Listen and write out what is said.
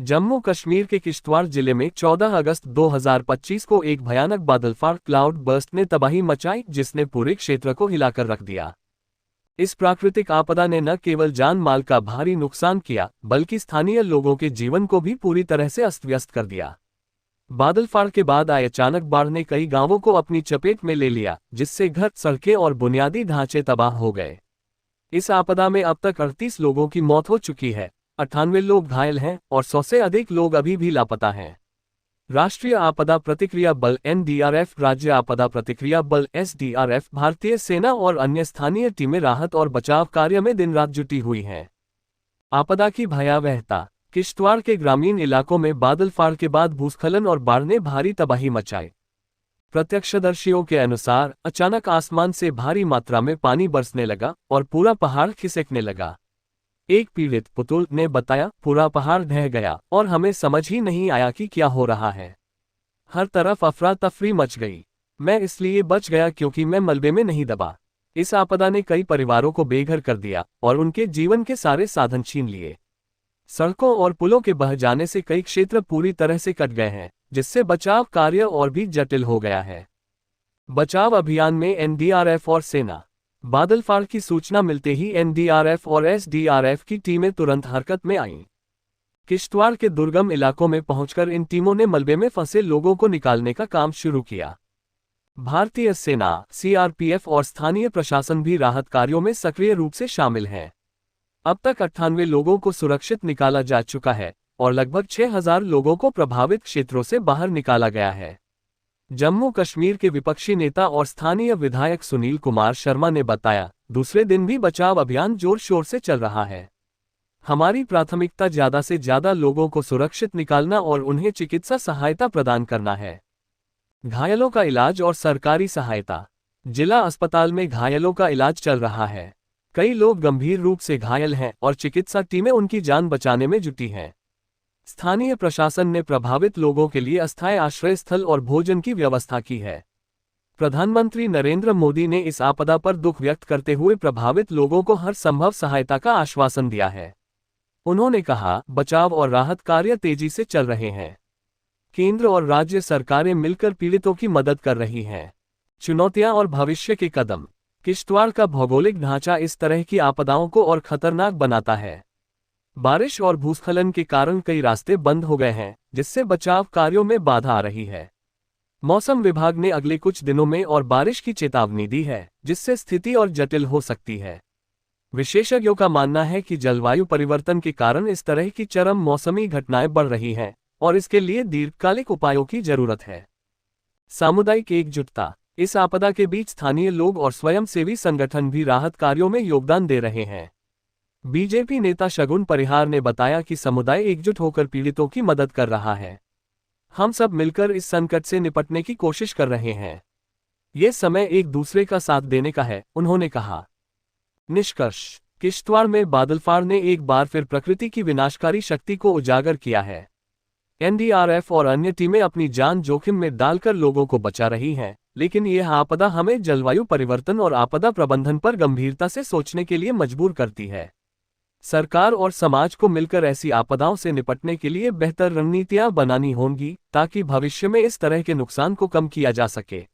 जम्मू कश्मीर के किश्तवाड़ जिले में 14 अगस्त 2025 को एक भयानक बादलफाड़ क्लाउड बर्स्ट ने तबाही मचाई, जिसने पूरे क्षेत्र को हिलाकर रख दिया। इस प्राकृतिक आपदा ने न केवल जान माल का भारी नुकसान किया, बल्कि स्थानीय लोगों के जीवन को भी पूरी तरह से अस्त व्यस्त कर दिया। बादलफाड़ के बाद आए अचानक बाढ़ ने कई गांवों को अपनी चपेट में ले लिया, जिससे घर, सड़कें और बुनियादी ढांचे तबाह हो गए। इस आपदा में अब तक 38 लोगों की मौत हो चुकी है, 98 लोग घायल हैं और 100 से अधिक लोग अभी भी लापता हैं। राष्ट्रीय आपदा प्रतिक्रिया बल (एनडीआरएफ), राज्य आपदा प्रतिक्रिया बल (एसडीआरएफ), भारतीय सेना और अन्य स्थानीय टीमें राहत और बचाव कार्य में दिन रात जुटी हुई हैं। आपदा की भयावहता। किश्तवाड़ के ग्रामीण इलाकों में बादलफाड़ के बाद भूस्खलन और बाढ़ ने भारी तबाही मचाई। प्रत्यक्षदर्शियों के अनुसार अचानक आसमान से भारी मात्रा में पानी बरसने लगा और पूरा पहाड़ खिसकने लगा। एक पीड़ित पुतुल ने बताया, पूरा पहाड़ ढह गया और हमें समझ ही नहीं आया कि क्या हो रहा है। हर तरफ अफरा तफरी मच गई। मैं इसलिए बच गया क्योंकि मैं मलबे में नहीं दबा। इस आपदा ने कई परिवारों को बेघर कर दिया और उनके जीवन के सारे साधन छीन लिए। सड़कों और पुलों के बह जाने से कई क्षेत्र पूरी तरह से कट गए हैं, जिससे बचाव कार्य और भी जटिल हो गया है। बचाव अभियान में एनडीआरएफ और सेना। बादलफाड़ की सूचना मिलते ही एनडीआरएफ और एसडीआरएफ की टीमें तुरंत हरकत में आईं। किश्तवाड़ के दुर्गम इलाकों में पहुंचकर इन टीमों ने मलबे में फंसे लोगों को निकालने का काम शुरू किया। भारतीय सेना, सीआरपीएफ और स्थानीय प्रशासन भी राहत कार्यों में सक्रिय रूप से शामिल हैं। अब तक 98 लोगों को सुरक्षित निकाला जा चुका है और लगभग 6000 लोगों को प्रभावित क्षेत्रों से बाहर निकाला गया है। जम्मू कश्मीर के विपक्षी नेता और स्थानीय विधायक सुनील कुमार शर्मा ने बताया, दूसरे दिन भी बचाव अभियान जोर शोर से चल रहा है। हमारी प्राथमिकता ज्यादा से ज्यादा लोगों को सुरक्षित निकालना और उन्हें चिकित्सा सहायता प्रदान करना है। घायलों का इलाज और सरकारी सहायता। जिला अस्पताल में घायलों का इलाज चल रहा है। कई लोग गंभीर रूप से घायल हैं और चिकित्सा टीमें उनकी जान बचाने में जुटी हैं। स्थानीय प्रशासन ने प्रभावित लोगों के लिए अस्थायी आश्रय स्थल और भोजन की व्यवस्था की है। प्रधानमंत्री नरेंद्र मोदी ने इस आपदा पर दुख व्यक्त करते हुए प्रभावित लोगों को हर संभव सहायता का आश्वासन दिया है। उन्होंने कहा, बचाव और राहत कार्य तेजी से चल रहे हैं। केंद्र और राज्य सरकारें मिलकर पीड़ितों की मदद कर रही हैं। चुनौतियां और भविष्य के कदम। किश्तवाड़ का भौगोलिक ढांचा इस तरह की आपदाओं को और खतरनाक बनाता है। बारिश और भूस्खलन के कारण कई रास्ते बंद हो गए हैं, जिससे बचाव कार्यों में बाधा आ रही है। मौसम विभाग ने अगले कुछ दिनों में और बारिश की चेतावनी दी है, जिससे स्थिति और जटिल हो सकती है। विशेषज्ञों का मानना है कि जलवायु परिवर्तन के कारण इस तरह की चरम मौसमी घटनाएं बढ़ रही हैं और इसके लिए दीर्घकालिक उपायों की जरूरत है। सामुदायिक एकजुटता। इस आपदा के बीच स्थानीय लोग और स्वयंसेवी संगठन भी राहत कार्यों में योगदान दे रहे हैं। बीजेपी नेता शगुन परिहार ने बताया कि समुदाय एकजुट होकर पीड़ितों की मदद कर रहा है। हम सब मिलकर इस संकट से निपटने की कोशिश कर रहे हैं। ये समय एक दूसरे का साथ देने का है, उन्होंने कहा। निष्कर्ष। किश्तवाड़ में बादलफाड़ ने एक बार फिर प्रकृति की विनाशकारी शक्ति को उजागर किया है। एनडीआरएफ और अन्य टीमें अपनी जान जोखिम में डालकर लोगों को बचा रही हैं, लेकिन यह आपदा हमें जलवायु परिवर्तन और आपदा प्रबंधन पर गंभीरता से सोचने के लिए मजबूर करती है। सरकार और समाज को मिलकर ऐसी आपदाओं से निपटने के लिए बेहतर रणनीतियां बनानी होंगी, ताकि भविष्य में इस तरह के नुकसान को कम किया जा सके।